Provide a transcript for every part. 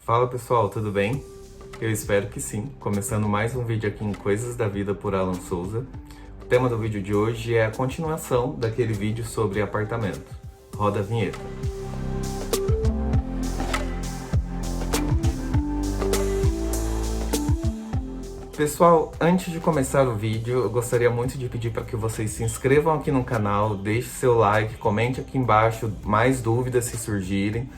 Fala pessoal, tudo bem? Eu espero que sim. Começando mais um vídeo aqui em Coisas da Vida por Alan Souza. O tema do vídeo de hoje é a continuação daquele vídeo sobre apartamento. Roda a vinheta. Pessoal, antes de começar o vídeo, eu gostaria muito de pedir para que vocês se inscrevam aqui no canal, deixe seu like, comente aqui embaixo mais dúvidas se surgirem.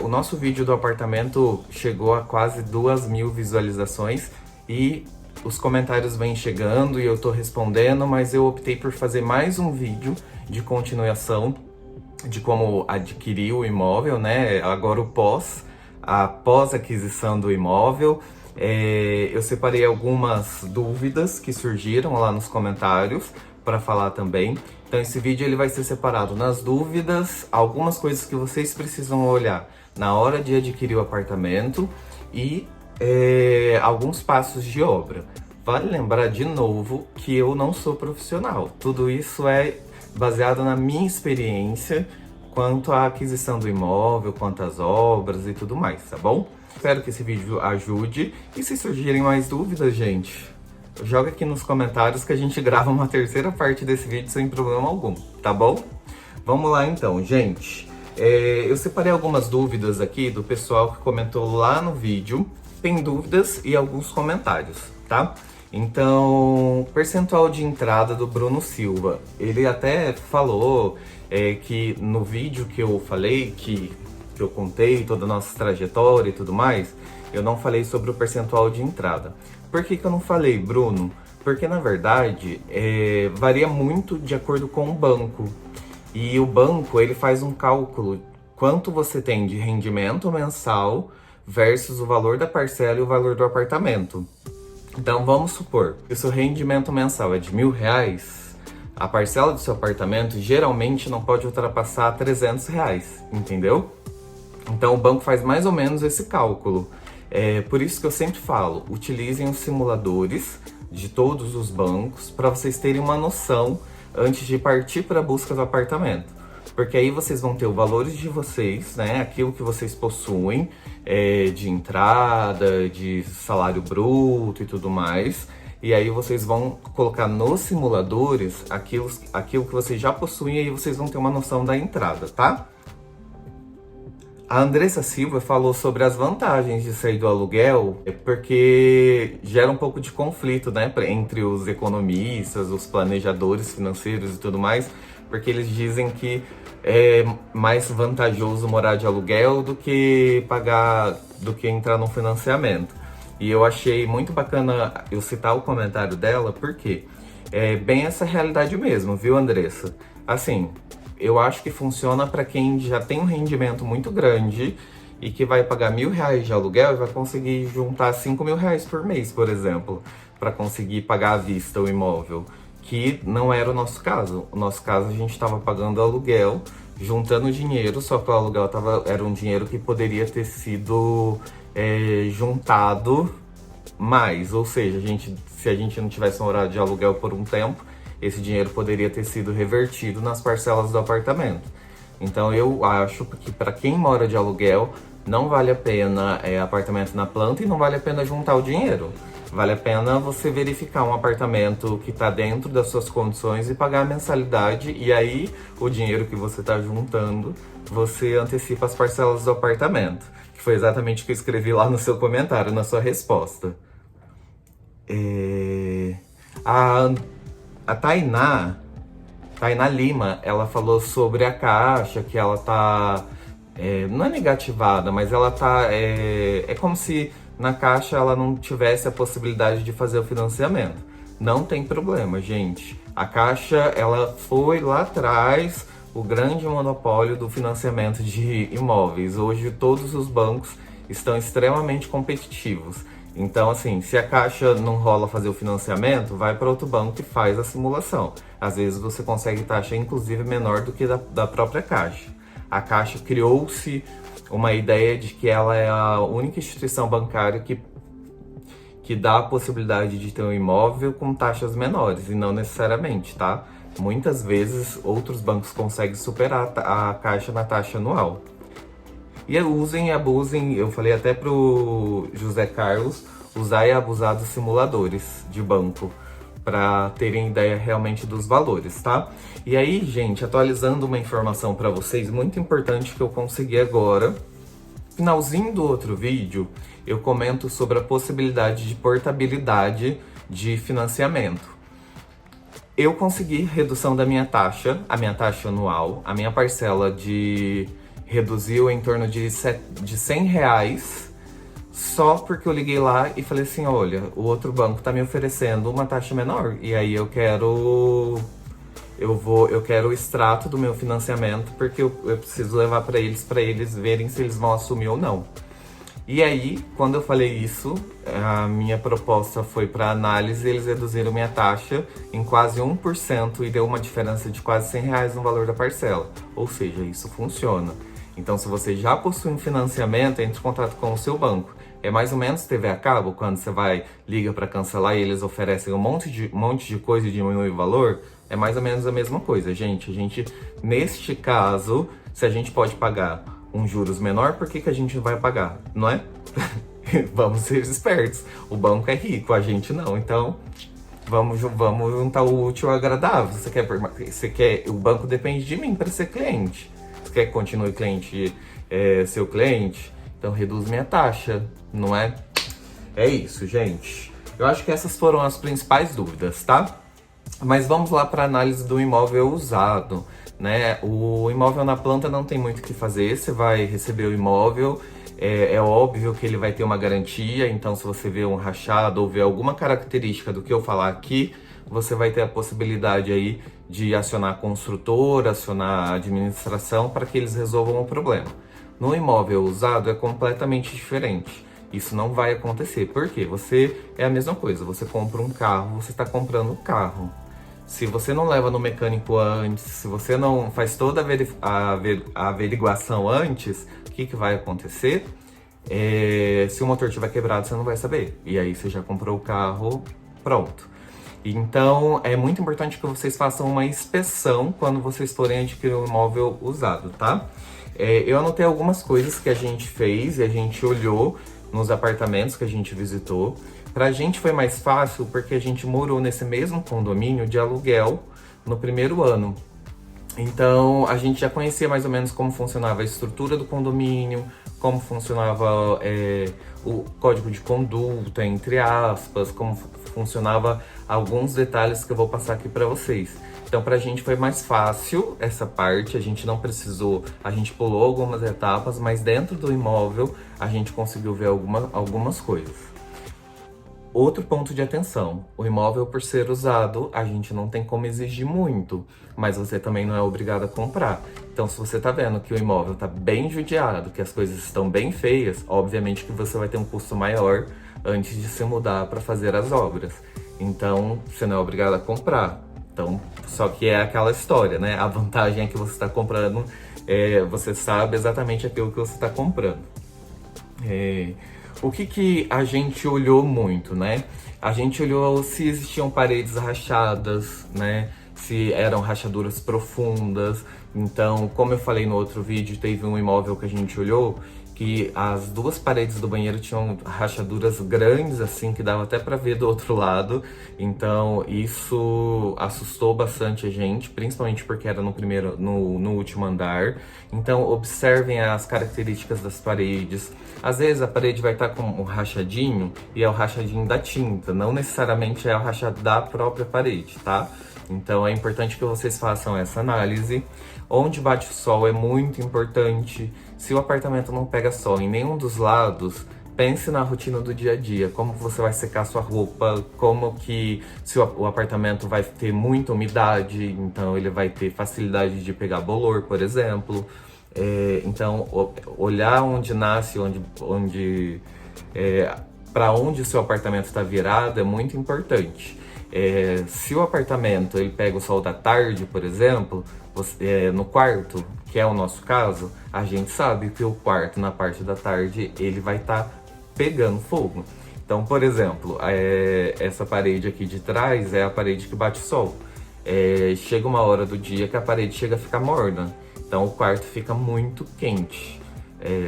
O nosso vídeo do apartamento chegou a quase 2.000 visualizações e os comentários vêm chegando e eu tô respondendo, mas eu optei por fazer mais um vídeo de continuação de como adquirir o imóvel, né? Agora a pós-aquisição do imóvel. Eu separei algumas dúvidas que surgiram lá nos comentários para falar também. Então esse vídeo ele vai ser separado nas dúvidas, algumas coisas que vocês precisam olhar na hora de adquirir o apartamento e alguns passos de obra. Vale lembrar de novo que eu não sou profissional. Tudo isso é baseado na minha experiência quanto à aquisição do imóvel, quanto às obras e tudo mais, tá bom? Espero que esse vídeo ajude e se surgirem mais dúvidas, gente, joga aqui nos comentários que a gente grava uma terceira parte desse vídeo sem problema algum, tá bom? Vamos lá então, gente. Eu separei algumas dúvidas aqui do pessoal que comentou lá no vídeo. Tem dúvidas e alguns comentários, tá? Então, percentual de entrada do Bruno Silva. Ele até falou que no vídeo que eu falei, que eu contei toda a nossa trajetória e tudo mais, eu não falei sobre o percentual de entrada. Por que eu não falei, Bruno? Porque, na verdade, varia muito de acordo com o banco. E o banco, ele faz um cálculo quanto você tem de rendimento mensal versus o valor da parcela e o valor do apartamento. Então, vamos supor que o seu rendimento mensal é de R$1.000, a parcela do seu apartamento geralmente não pode ultrapassar R$300, entendeu? Então, o banco faz mais ou menos esse cálculo. Por isso que eu sempre falo, utilizem os simuladores de todos os bancos para vocês terem uma noção antes de partir para a busca do apartamento. Porque aí vocês vão ter os valores de vocês, né? Aquilo que vocês possuem de entrada, de salário bruto e tudo mais. E aí vocês vão colocar nos simuladores aquilo que vocês já possuem e aí vocês vão ter uma noção da entrada, tá? A Andressa Silva falou sobre as vantagens de sair do aluguel, porque gera um pouco de conflito, né, entre os economistas, os planejadores financeiros e tudo mais, porque eles dizem que é mais vantajoso morar de aluguel do que entrar num financiamento. E eu achei muito bacana eu citar o comentário dela, porque é bem essa realidade mesmo, viu, Andressa? Assim, eu acho que funciona para quem já tem um rendimento muito grande e que vai pagar R$1.000 de aluguel e vai conseguir juntar R$5.000 por mês, por exemplo, para conseguir pagar à vista o imóvel, que não era o nosso caso. O nosso caso, a gente estava pagando aluguel, juntando dinheiro, só que o aluguel era um dinheiro que poderia ter sido juntado mais, ou seja, se a gente não tivesse morado de aluguel por um tempo, esse dinheiro poderia ter sido revertido nas parcelas do apartamento. Então eu acho que para quem mora de aluguel, não vale a pena apartamento na planta e não vale a pena juntar o dinheiro. Vale a pena você verificar um apartamento que está dentro das suas condições e pagar a mensalidade, e aí o dinheiro que você está juntando, você antecipa as parcelas do apartamento. Que foi exatamente o que eu escrevi lá no seu comentário, na sua resposta. A Tainá Lima, ela falou sobre a Caixa, que ela tá, não é negativada, mas ela tá, é como se na Caixa ela não tivesse a possibilidade de fazer o financiamento. Não tem problema, gente. A Caixa, ela foi lá atrás o grande monopólio do financiamento de imóveis. Hoje todos os bancos estão extremamente competitivos. Então, assim, se a Caixa não rola fazer o financiamento, vai para outro banco e faz a simulação. Às vezes você consegue taxa, inclusive, menor do que da própria Caixa. A Caixa criou-se uma ideia de que ela é a única instituição bancária que dá a possibilidade de ter um imóvel com taxas menores, e não necessariamente, tá? Muitas vezes, outros bancos conseguem superar a Caixa na taxa anual. E usem e abusem, eu falei até pro José Carlos, usar e abusar dos simuladores de banco, para terem ideia realmente dos valores, tá? E aí, gente, atualizando uma informação para vocês muito importante que eu consegui agora. Finalzinho do outro vídeo, eu comento sobre a possibilidade de portabilidade de financiamento. Eu consegui redução da minha taxa, a minha taxa anual, a minha parcela reduziu em torno de R$ 100, só porque eu liguei lá e falei assim, olha, o outro banco tá me oferecendo uma taxa menor, e aí eu quero o extrato do meu financiamento, porque eu preciso levar para eles verem se eles vão assumir ou não. E aí, quando eu falei isso, a minha proposta foi para análise, eles reduziram minha taxa em quase 1% e deu uma diferença de quase R$ 100 no valor da parcela. Ou seja, isso funciona. Então, se você já possui um financiamento, entre em contato com o seu banco. É mais ou menos TV a cabo, quando você liga para cancelar e eles oferecem um monte de coisa e diminui o valor. É mais ou menos a mesma coisa, gente. Neste caso, se a gente pode pagar um juros menor, por que a gente não vai pagar, não é? Vamos ser espertos. O banco é rico, a gente não. Então, vamos juntar o útil ao agradável. O banco depende de mim para ser cliente. Você quer que continue seu cliente? Então, reduz minha taxa, não é? É isso, gente. Eu acho que essas foram as principais dúvidas, tá? Mas vamos lá para a análise do imóvel usado, né? O imóvel na planta não tem muito o que fazer, você vai receber o imóvel, é óbvio que ele vai ter uma garantia, então se você vê um rachado ou vê alguma característica do que eu falar aqui, você vai ter a possibilidade aí de acionar a construtora, acionar a administração para que eles resolvam o problema. No imóvel usado é completamente diferente. Isso não vai acontecer, porque é a mesma coisa, você compra um carro, você está comprando um carro. Se você não leva no mecânico antes, se você não faz toda a averiguação antes, o que vai acontecer? Se o motor estiver quebrado, você não vai saber. E aí você já comprou o carro, pronto. Então, é muito importante que vocês façam uma inspeção quando vocês forem adquirir um imóvel usado, tá? Eu anotei algumas coisas que a gente fez e a gente olhou nos apartamentos que a gente visitou. Pra gente foi mais fácil porque a gente morou nesse mesmo condomínio de aluguel no primeiro ano. Então, a gente já conhecia mais ou menos como funcionava a estrutura do condomínio, como funcionava o código de conduta, entre aspas, como funcionava alguns detalhes que eu vou passar aqui para vocês. Então, pra gente foi mais fácil essa parte, a gente não precisou, a gente pulou algumas etapas, mas dentro do imóvel a gente conseguiu ver algumas coisas. Outro ponto de atenção, o imóvel por ser usado, a gente não tem como exigir muito, mas você também não é obrigado a comprar. Então, se você tá vendo que o imóvel tá bem judiado, que as coisas estão bem feias, obviamente que você vai ter um custo maior antes de se mudar para fazer as obras. Então, você não é obrigado a comprar. Então, só que é aquela história, né? A vantagem é que você está comprando, você sabe exatamente aquilo que você está comprando. O que a gente olhou muito, né? A gente olhou se existiam paredes rachadas, né? Se eram rachaduras profundas. Então, como eu falei no outro vídeo, teve um imóvel que a gente olhou que as duas paredes do banheiro tinham rachaduras grandes, assim, que dava até para ver do outro lado. Então, isso assustou bastante a gente, principalmente porque era no último andar. Então, observem as características das paredes. Às vezes a parede vai estar com um rachadinho e é o rachadinho da tinta, não necessariamente é o rachado da própria parede, tá? Então é importante que vocês façam essa análise. Onde bate o sol é muito importante. Se o apartamento não pega sol em nenhum dos lados, pense na rotina do dia a dia, como você vai secar sua roupa, se o apartamento vai ter muita umidade, então ele vai ter facilidade de pegar bolor, por exemplo. Então, olhar onde nasce, para onde o seu apartamento está virado é muito importante. Se o apartamento ele pega o sol da tarde, por exemplo, no quarto, que é o nosso caso, a gente sabe que o quarto na parte da tarde ele vai estar pegando fogo. Então, por exemplo, essa parede aqui de trás é a parede que bate sol. Chega uma hora do dia que a parede chega a ficar morna, então o quarto fica muito quente.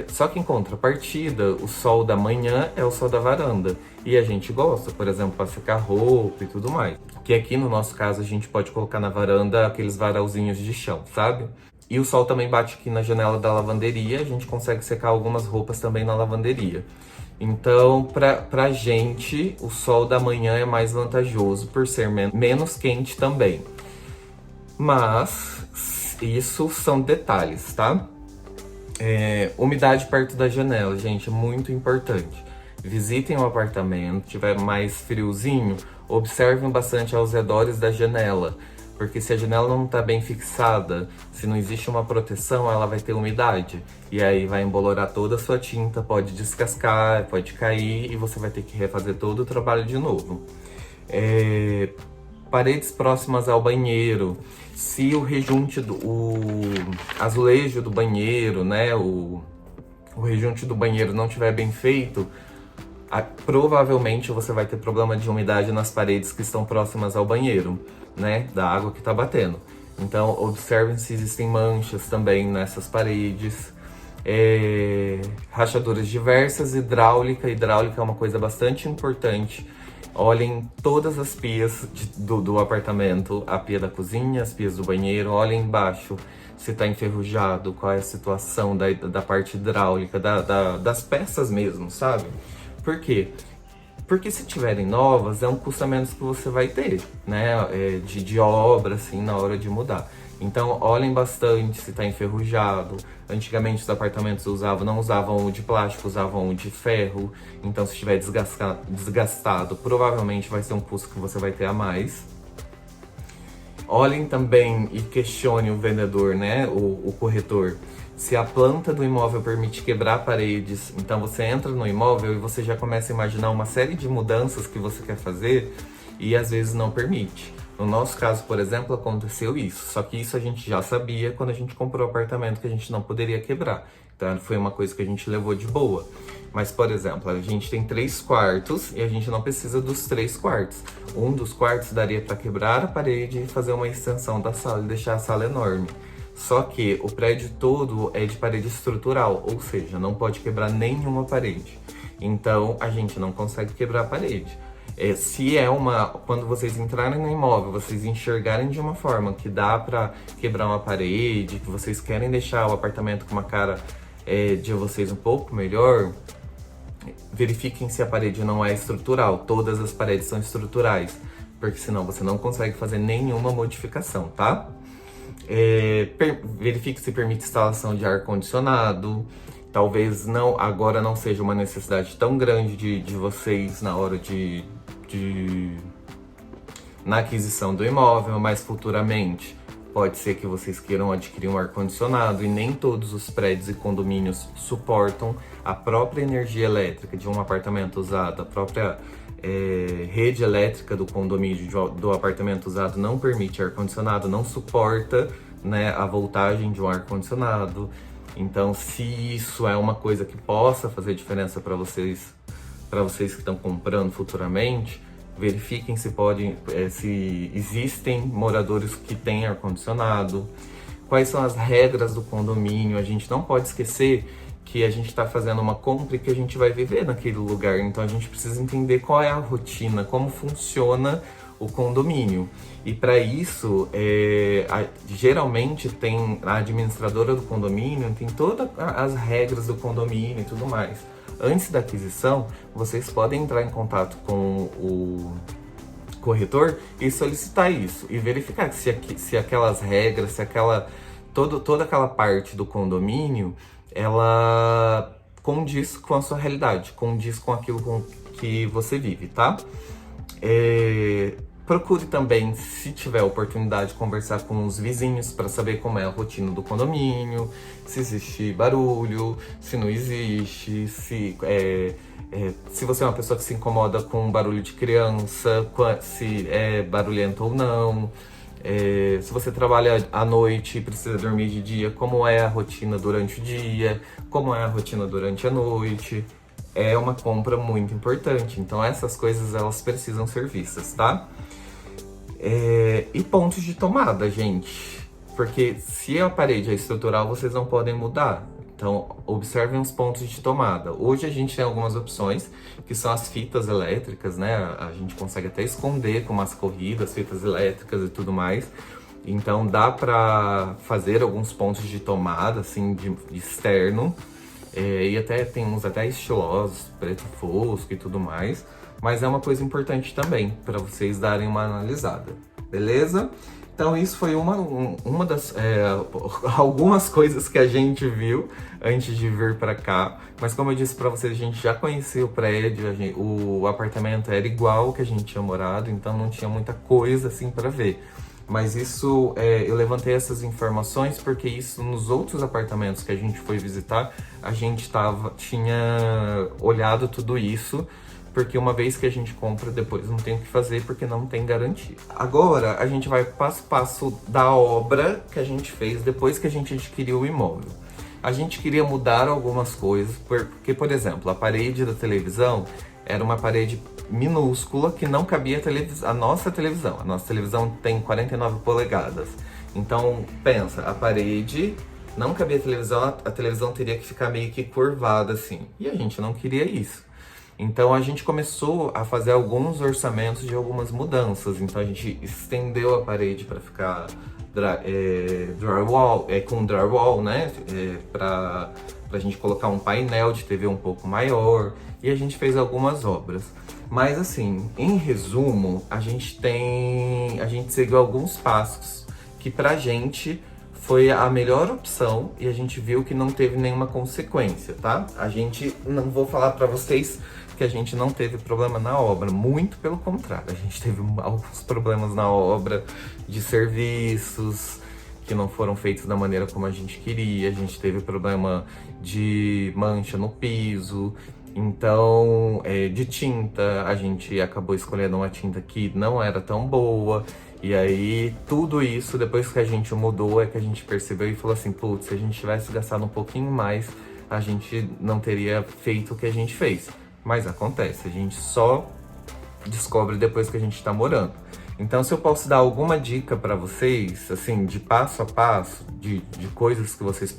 Só que em contrapartida, o sol da manhã é o sol da varanda. E a gente gosta, por exemplo, para secar roupa e tudo mais. Que aqui no nosso caso a gente pode colocar na varanda aqueles varalzinhos de chão, sabe? E o sol também bate aqui na janela da lavanderia, a gente consegue secar algumas roupas também na lavanderia. Então, pra gente, o sol da manhã é mais vantajoso por ser menos quente também. Mas isso são detalhes, tá? Umidade perto da janela, gente, é muito importante. Visitem o apartamento, tiver mais friozinho, observem bastante aos redores da janela. Porque se a janela não está bem fixada, se não existe uma proteção, ela vai ter umidade. E aí vai embolorar toda a sua tinta, pode descascar, pode cair e você vai ter que refazer todo o trabalho de novo. Paredes próximas ao banheiro. Se o rejunte, o azulejo do banheiro, né, o rejunte do banheiro não estiver bem feito, provavelmente você vai ter problema de umidade nas paredes que estão próximas ao banheiro, né, da água que está batendo. Então, observem se existem manchas também nessas paredes. Rachaduras diversas, hidráulica. Hidráulica é uma coisa bastante importante. Olhem todas as pias do apartamento, a pia da cozinha, as pias do banheiro, olhem embaixo se está enferrujado, qual é a situação da parte hidráulica, das peças mesmo, sabe? Por quê? Porque se tiverem novas, é um custo a menos que você vai ter, né? De obra, assim, na hora de mudar. Então, olhem bastante se está enferrujado. Antigamente os apartamentos não usavam o de plástico, usavam o de ferro. Então, se estiver desgastado, provavelmente vai ser um custo que você vai ter a mais. Olhem também e questione o vendedor, né? O corretor. Se a planta do imóvel permite quebrar paredes, então você entra no imóvel e você já começa a imaginar uma série de mudanças que você quer fazer e às vezes não permite. No nosso caso, por exemplo, aconteceu isso. Só que isso a gente já sabia quando a gente comprou o apartamento que a gente não poderia quebrar. Então foi uma coisa que a gente levou de boa. Mas, por exemplo, a gente tem 3 quartos e a gente não precisa dos 3 quartos. Um dos quartos daria para quebrar a parede e fazer uma extensão da sala e deixar a sala enorme. Só que o prédio todo é de parede estrutural, ou seja, não pode quebrar nenhuma parede. Então a gente não consegue quebrar a parede. Quando vocês entrarem no imóvel, vocês enxergarem de uma forma que dá para quebrar uma parede, que vocês querem deixar o apartamento com uma cara de vocês um pouco melhor, verifiquem se a parede não é estrutural. Todas as paredes são estruturais, porque senão você não consegue fazer nenhuma modificação, tá? Verifique se permite instalação de ar-condicionado. Talvez agora não seja uma necessidade tão grande de vocês na hora na aquisição do imóvel, mas futuramente pode ser que vocês queiram adquirir um ar-condicionado e nem todos os prédios e condomínios suportam a própria energia elétrica de um apartamento usado, a própria rede elétrica do condomínio do apartamento usado não permite ar-condicionado, não suporta, né, a voltagem de um ar-condicionado. Então, se isso é uma coisa que possa fazer diferença para vocês que estão comprando futuramente, verifiquem se existem moradores que têm ar-condicionado, quais são as regras do condomínio. A gente não pode esquecer que a gente está fazendo uma compra e que a gente vai viver naquele lugar, então a gente precisa entender qual é a rotina, como funciona o condomínio. E para isso, geralmente a administradora do condomínio tem todas as regras do condomínio e tudo mais. Antes da aquisição, vocês podem entrar em contato com o corretor e solicitar isso e verificar se aquelas regras, se toda aquela parte do condomínio ela condiz com a sua realidade, condiz com aquilo que você vive, tá? Procure também, se tiver oportunidade, conversar com os vizinhos para saber como é a rotina do condomínio, se existe barulho, se não existe, se você é uma pessoa que se incomoda com barulho de criança, se é barulhento ou não. Se você trabalha à noite e precisa dormir de dia, como é a rotina durante o dia, como é a rotina durante a noite. É uma compra muito importante, então essas coisas elas precisam ser vistas, tá? E pontos de tomada, gente, porque se a parede é estrutural, vocês não podem mudar. Então, observem os pontos de tomada. Hoje a gente tem algumas opções, que são as fitas elétricas, né? A gente consegue até esconder com umas corridas, fitas elétricas e tudo mais. Então, dá para fazer alguns pontos de tomada, assim, de externo. E até tem uns até estilosos, preto fosco e tudo mais. Mas é uma coisa importante também, para vocês darem uma analisada. Beleza? Então isso foi uma das algumas coisas que a gente viu antes de vir para cá. Mas como eu disse para vocês, a gente já conhecia o prédio, o apartamento era igual ao que a gente tinha morado, então não tinha muita coisa assim para ver. Mas isso, eu levantei essas informações porque isso nos outros apartamentos que a gente foi visitar, a gente tinha olhado tudo isso. Porque uma vez que a gente compra, depois não tem o que fazer porque não tem garantia. Agora, a gente vai passo a passo da obra que a gente fez depois que a gente adquiriu o imóvel. A gente queria mudar algumas coisas, porque, por exemplo, a parede da televisão era uma parede minúscula que não cabia a nossa televisão. A nossa televisão tem 49 polegadas. Então, pensa, a parede não cabia a televisão teria que ficar meio que curvada assim. E a gente não queria isso. Então a gente começou a fazer alguns orçamentos de algumas mudanças. Então a gente estendeu a parede para ficar com drywall, né? Para a gente colocar um painel de TV um pouco maior. E a gente fez algumas obras. Mas assim, em resumo, a gente seguiu alguns passos que pra gente foi a melhor opção e a gente viu que não teve nenhuma consequência, tá? Não vou falar pra vocês que a gente não teve problema na obra, muito pelo contrário, a gente teve alguns problemas na obra de serviços que não foram feitos da maneira como a gente queria, a gente teve problema de mancha no piso, então de tinta, a gente acabou escolhendo uma tinta que não era tão boa, e aí tudo isso, depois que a gente mudou, é que a gente percebeu e falou assim, putz, se a gente tivesse gastado um pouquinho mais, a gente não teria feito o que a gente fez. Mas acontece, a gente só descobre depois que a gente tá morando. Então, se eu posso dar alguma dica para vocês, assim, de passo a passo, de coisas que vocês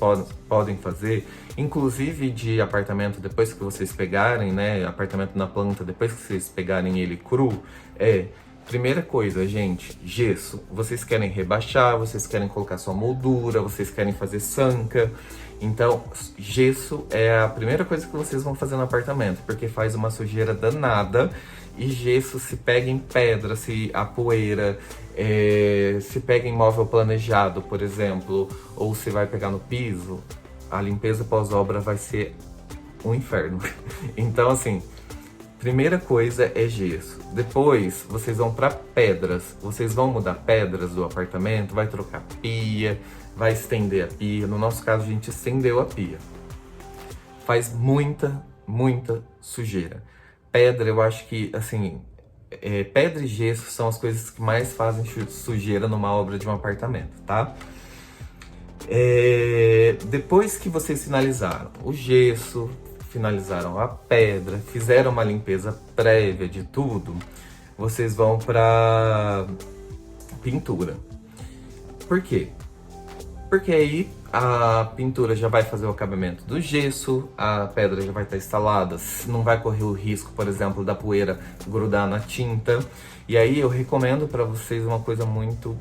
podem fazer, inclusive de apartamento depois que vocês pegarem, né, apartamento na planta depois que vocês pegarem ele cru, primeira coisa, gente, gesso. Vocês querem rebaixar, vocês querem colocar sua moldura, vocês querem fazer sanca. Então, gesso é a primeira coisa que vocês vão fazer no apartamento, porque faz uma sujeira danada. E gesso se pega em pedra, se a poeira, se pega em móvel planejado, por exemplo, ou se vai pegar no piso, a limpeza pós-obra vai ser um inferno. Então, assim, primeira coisa é gesso. Depois, vocês vão para pedras. Vocês vão mudar pedras do apartamento, vai trocar pia, vai estender a pia. No nosso caso, a gente estendeu a pia. Faz muita, muita sujeira. Pedra, eu acho que, assim, pedra e gesso são as coisas que mais fazem sujeira numa obra de um apartamento, tá? Depois que vocês finalizaram o gesso, finalizaram a pedra, fizeram uma limpeza prévia de tudo, vocês vão para pintura. Por quê? Porque aí a pintura já vai fazer o acabamento do gesso, a pedra já vai estar instalada, não vai correr o risco, por exemplo, da poeira grudar na tinta. E aí eu recomendo para vocês uma coisa muito...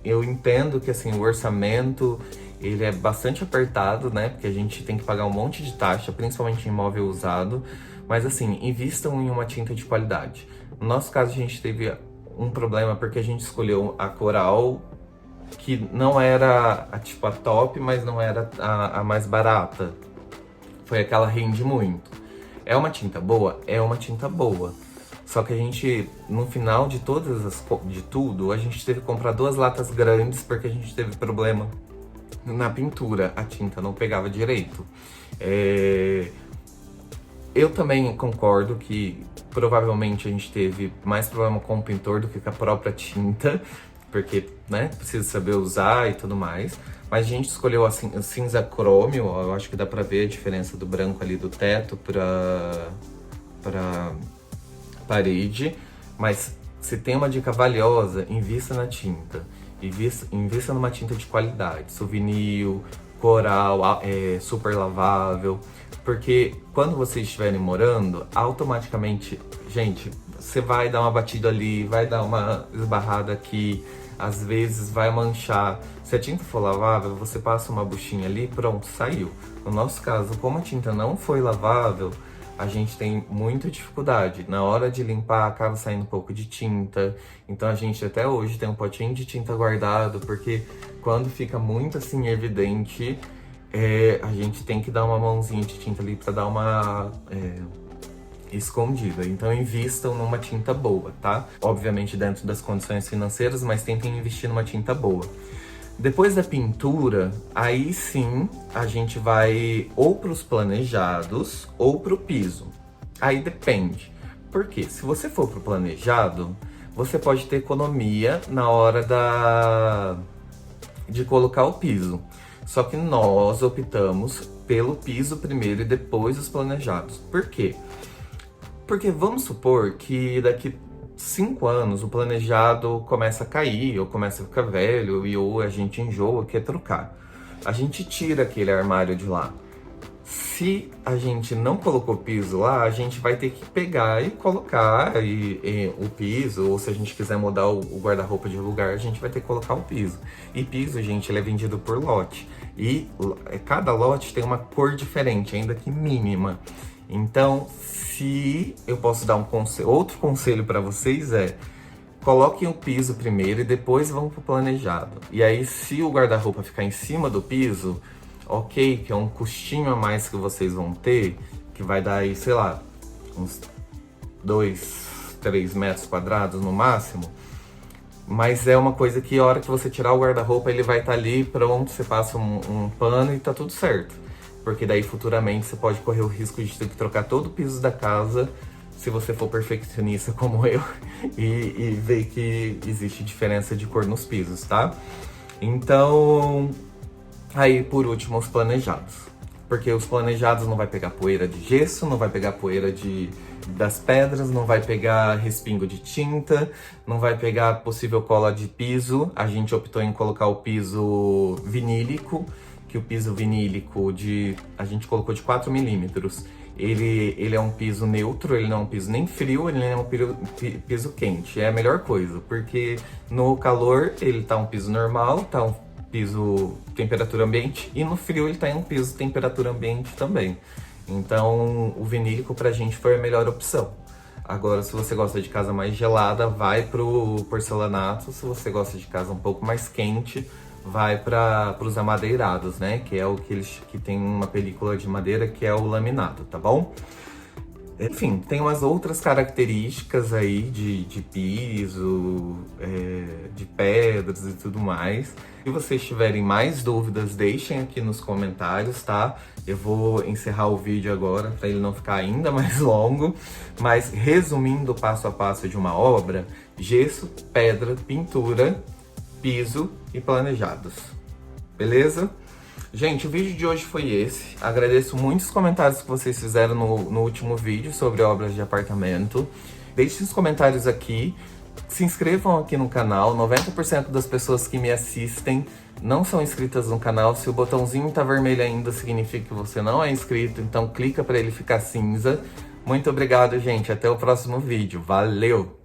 eu entendo que assim, o orçamento ele é bastante apertado, né? Porque a gente tem que pagar um monte de taxa, principalmente em imóvel usado. Mas assim, invistam em uma tinta de qualidade. No nosso caso, a gente teve um problema porque a gente escolheu a Coral, que não era a top, mas não era a mais barata. Foi aquela rende muito. É uma tinta boa? É uma tinta boa. Só que a gente, no final de tudo, a gente teve que comprar 2 latas grandes porque a gente teve problema na pintura. A tinta não pegava direito. Eu também concordo que provavelmente a gente teve mais problema com o pintor do que com a própria tinta, porque, né, precisa saber usar e tudo mais. Mas a gente escolheu assim, o cinza crômio, eu acho que dá pra ver a diferença do branco ali do teto pra parede. Mas se tem uma dica valiosa, invista na tinta. Invista numa tinta de qualidade, Souvenir, coral, super lavável. Porque quando vocês estiverem morando, automaticamente, gente, você vai dar uma batida ali, vai dar uma esbarrada aqui, às vezes vai manchar. Se a tinta for lavável, você passa uma buchinha ali, pronto, saiu. No nosso caso, como a tinta não foi lavável, a gente tem muita dificuldade. Na hora de limpar, acaba saindo um pouco de tinta. Então a gente até hoje tem um potinho de tinta guardado, porque quando fica muito assim evidente, a gente tem que dar uma mãozinha de tinta ali pra dar uma escondida. Então invistam numa tinta boa, tá? Obviamente dentro das condições financeiras, mas tentem investir numa tinta boa. Depois da pintura, aí sim a gente vai ou para os planejados ou para o piso. Aí depende. Porque se você for para o planejado, você pode ter economia na hora de colocar o piso. Só que nós optamos pelo piso primeiro e depois os planejados. Por quê? Porque vamos supor que daqui 5 anos o planejado começa a cair, ou começa a ficar velho, ou a gente enjoa, quer trocar. A gente tira aquele armário de lá. Se a gente não colocou piso lá, a gente vai ter que pegar e colocar o piso, ou se a gente quiser mudar o guarda-roupa de lugar, a gente vai ter que colocar o piso. E piso, gente, ele é vendido por lote. E cada lote tem uma cor diferente, ainda que mínima. Então, se eu posso dar outro conselho para vocês coloquem o piso primeiro e depois vão pro planejado. E aí, se o guarda-roupa ficar em cima do piso, ok, que é um custinho a mais que vocês vão ter, que vai dar aí, sei lá, uns 2, 3 metros quadrados no máximo. Mas é uma coisa que a hora que você tirar o guarda-roupa, ele vai estar ali, pronto, você passa um pano e tá tudo certo. Porque daí futuramente você pode correr o risco de ter que trocar todo o piso da casa, se você for perfeccionista como eu, e ver que existe diferença de cor nos pisos, tá? Então, aí por último os planejados. Porque os planejados não vai pegar poeira de gesso, não vai pegar poeira das pedras, não vai pegar respingo de tinta, não vai pegar possível cola de piso. A gente optou em colocar o piso vinílico, que o piso vinílico a gente colocou de 4 milímetros. Ele é um piso neutro, ele não é um piso nem frio, ele nem é um piso quente. É a melhor coisa, porque no calor ele tá um piso normal, tá um piso temperatura ambiente, e no frio ele tá em um piso temperatura ambiente também. Então o vinílico pra gente foi a melhor opção. Agora, se você gosta de casa mais gelada, vai pro porcelanato. Se você gosta de casa um pouco mais quente, vai para os amadeirados, né? Que é o que tem uma película de madeira, que é o laminado, tá bom? Enfim, tem umas outras características aí de piso, de pedras e tudo mais. Se vocês tiverem mais dúvidas, deixem aqui nos comentários, tá? Eu vou encerrar o vídeo agora para ele não ficar ainda mais longo. Mas resumindo passo a passo de uma obra: gesso, pedra, pintura, piso e planejados. Beleza? Gente, o vídeo de hoje foi esse. Agradeço muito os comentários que vocês fizeram no último vídeo sobre obras de apartamento. Deixem os comentários aqui. Se inscrevam aqui no canal. 90% das pessoas que me assistem não são inscritas no canal. Se o botãozinho tá vermelho ainda, significa que você não é inscrito. Então clica para ele ficar cinza. Muito obrigado, gente. Até o próximo vídeo. Valeu!